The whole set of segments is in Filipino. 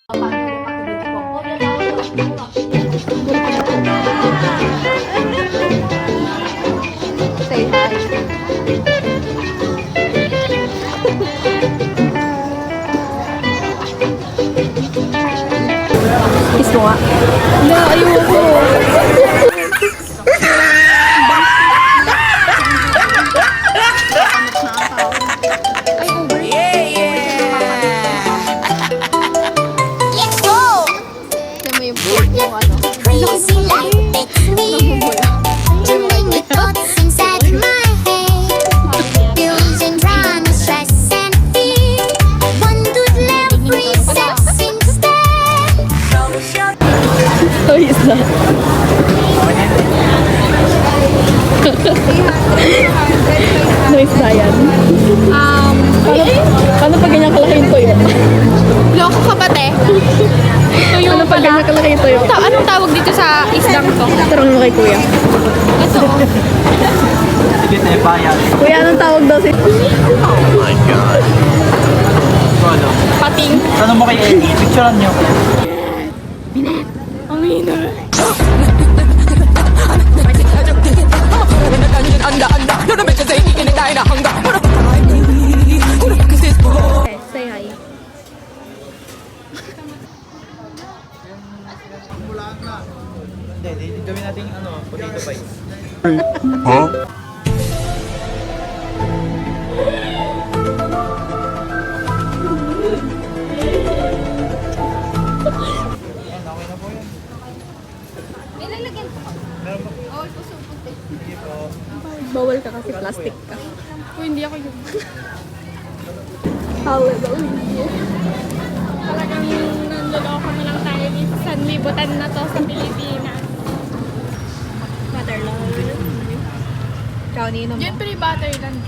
Say hi. Kiss mo nga. Hindi, ayoko. Crazy life makes me too many thoughts inside my head, building drama, stress and fear. One good little free sex instead. Who is that? Noise na yan. Paano pag ganyan kalaki yung tuyo? Loko ka ba, te? Tuyo Ano pag ganyan kalaki yung tuyo? Anong tawag dito sa isdang to? Tarong mo kay kuya. Ito. Sige, tayo bayan. Kuya, anong tawag daw si... Ano? Pating. Tanong mo kay Ellie, picturean niyo. Ang hina. Say hi. Hindi, gawin natin potato pie. Ayan, okay na po yan. Nilalagyan ko. Meron pa. Oh, puso-puti. Sige po. Bawal ka kasi plastic ka. Kung hindi ako yun. Hallelujah. Talagang nanloloko na lang tayo dito sa libutan na to sa Pilipinas. Butterland. Ikaw, Nino mo? Yan pre Butterland.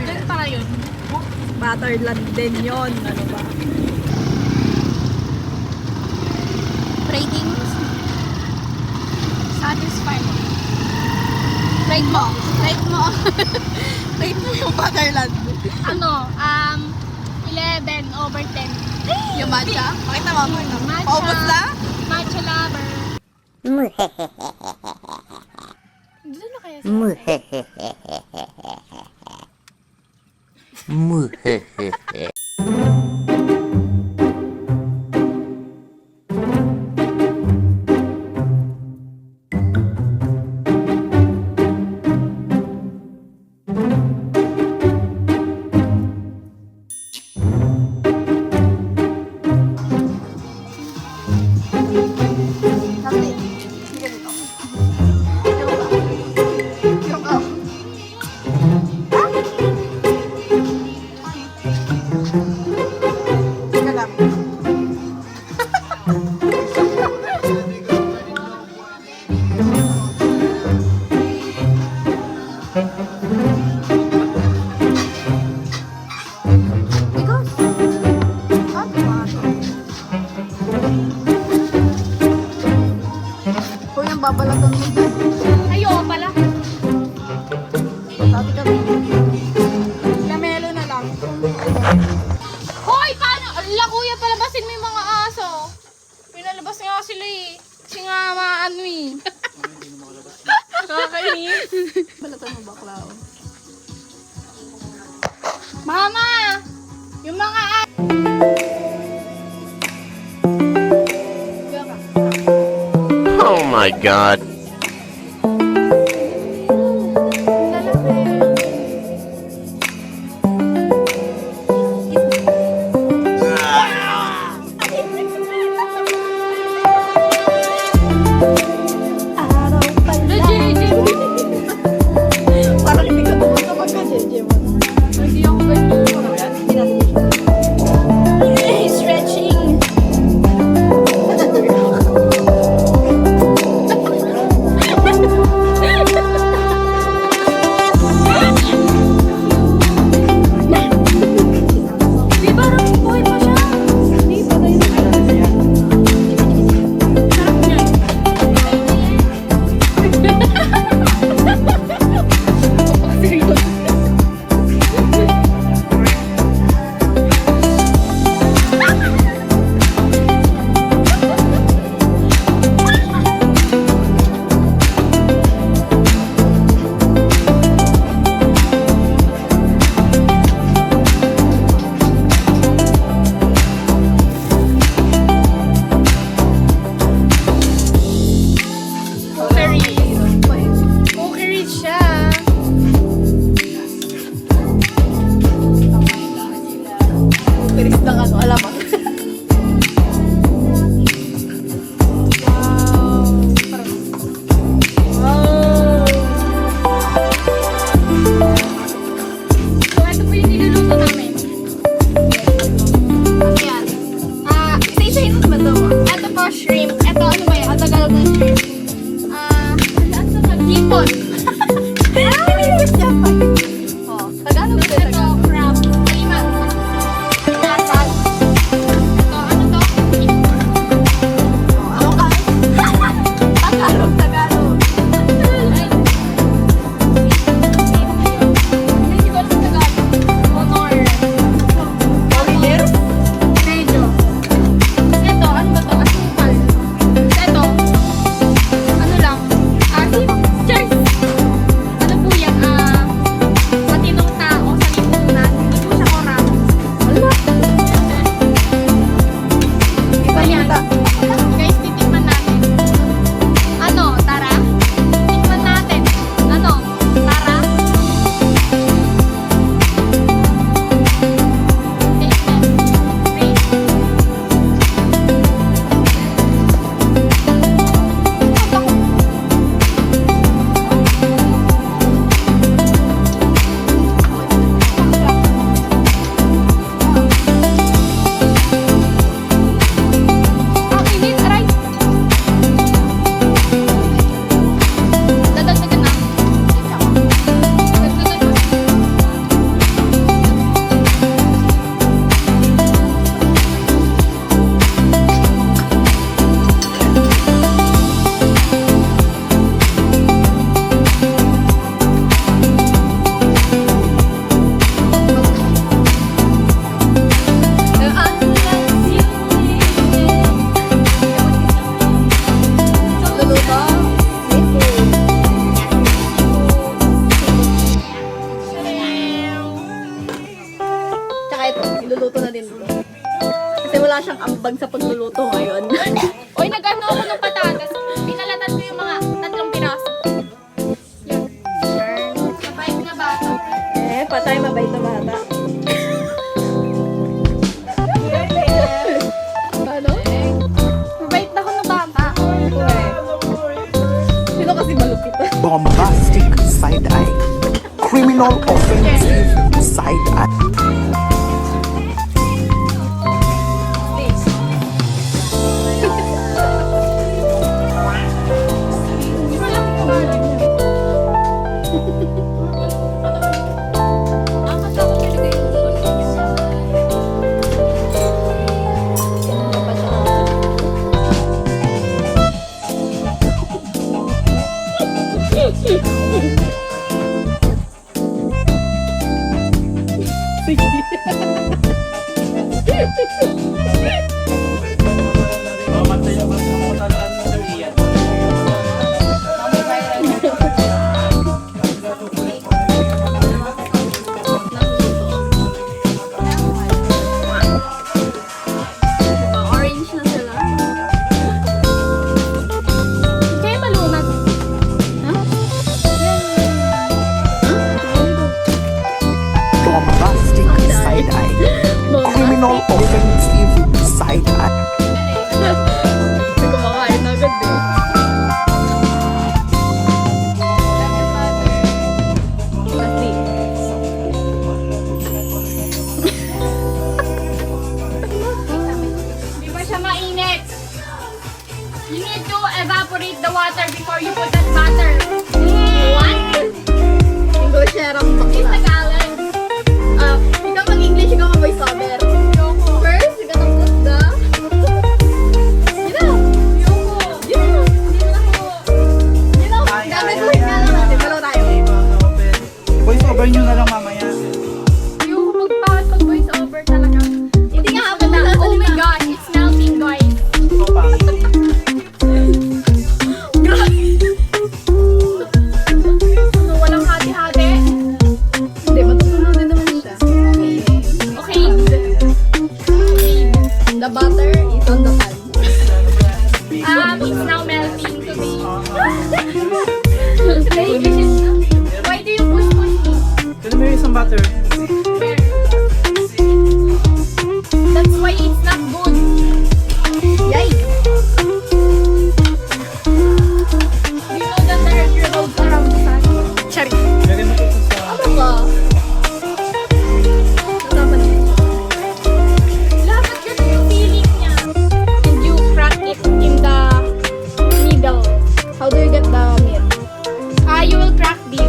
Diyan para yun. Butterland din yun. Ano ba? Ratings. Satisfied. Rate mo. Rate mo. Rate mo yung Butterland. Ano? 11/10. Yung matcha? Pakita mo. Matcha. Paubos na? Matcha lover. Dito na kaya sa Kuya, babalatan mo dyan. Ayoko pala. Sabi kami. Lamelo na lang. Hoy! Paano? Ala kuya, palabasin mo yung mga aso. Pinalabas nga sila eh. Kasi nga maano eh. Kakainis. Balatan mo bakla. Mama! Yung mga Oh my god. Parang hindi ka doon sa pagka-JJ mo. Hindi ako ganyan. Stretching. wala siyang ambag sa pagluluto ngayon. Uy, nag-ano ako ng patatas. Pinalatan ko yung mga 3 piraso. Yun. Mabait na bata. Patay, mabait na bata. Ano? Mabait na ako na bata. Sino kasi malupit? Bombastic side eye. Criminal offensive side eye. Orange na sila. Kaya malunat. Bombastic side eye. Criminal offensive side eye. Hindi ko makain na agad eh. Kasi, Di ba siya mainit? You need to evaporate the water before you put that butter. What? English na rang In bakla. Tagalog. Ikaw mag-English, ikaw mag-voice over. First, you gotta put the... You know, Yoko. you know, Hindi na ako. gagawin nga lang natin. Dalaw tayo. Voice over nyo na lang mamaya. Yoko, magpakit pag voice over talaga. Hindi nga ako na Oh my gosh, it's melting guys. Ito pa. So, walang hati-hati. Hindi, matutunan din naman siya. Okay. The butter is on the pan. It's now melting today. Today, this is... Why do you push me? Kaya mo yung isang butter. That's why it's not good. Yay! You know that there are roads around the sun. Cherry. Lagyan mo ito sa... Ano ba? Kasama niya. Dapat ganun yung feeling niya. And you crack it in the middle. How do you get the meat? You will crack this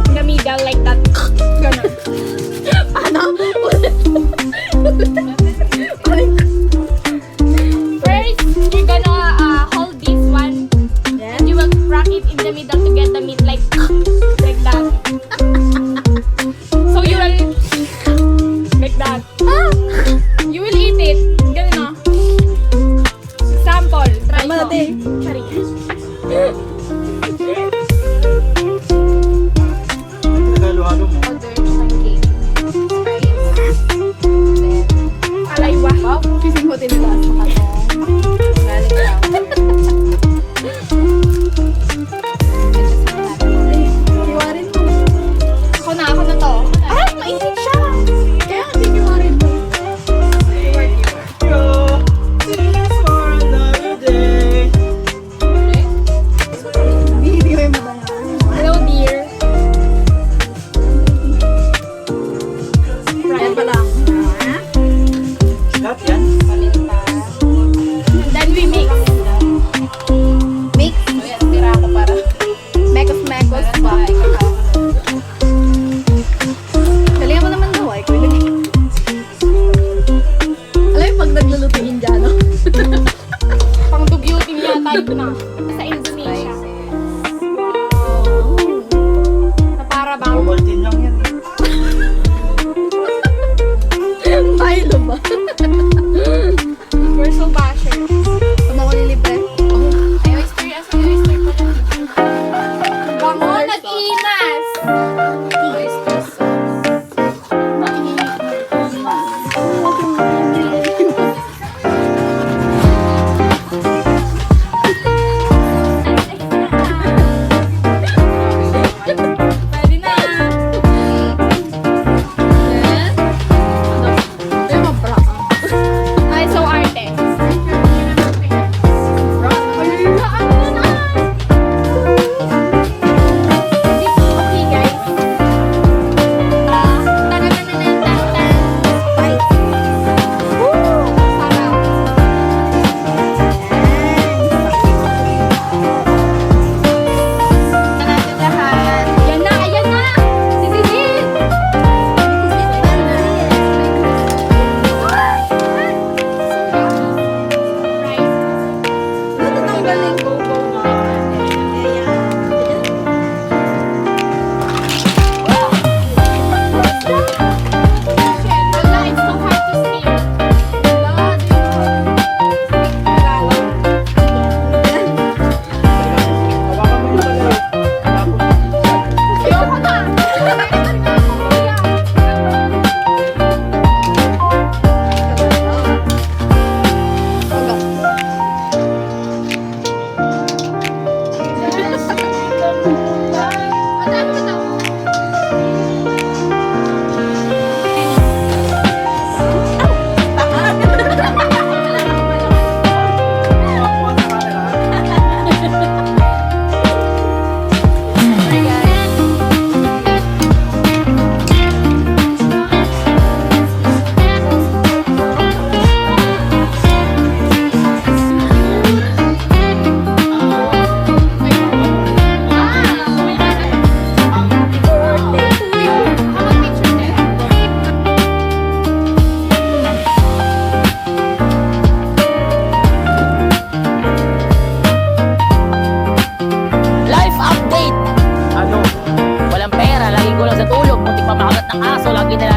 in the middle like that. Ganun. Ano? Ulit. Ulit. aso lagi na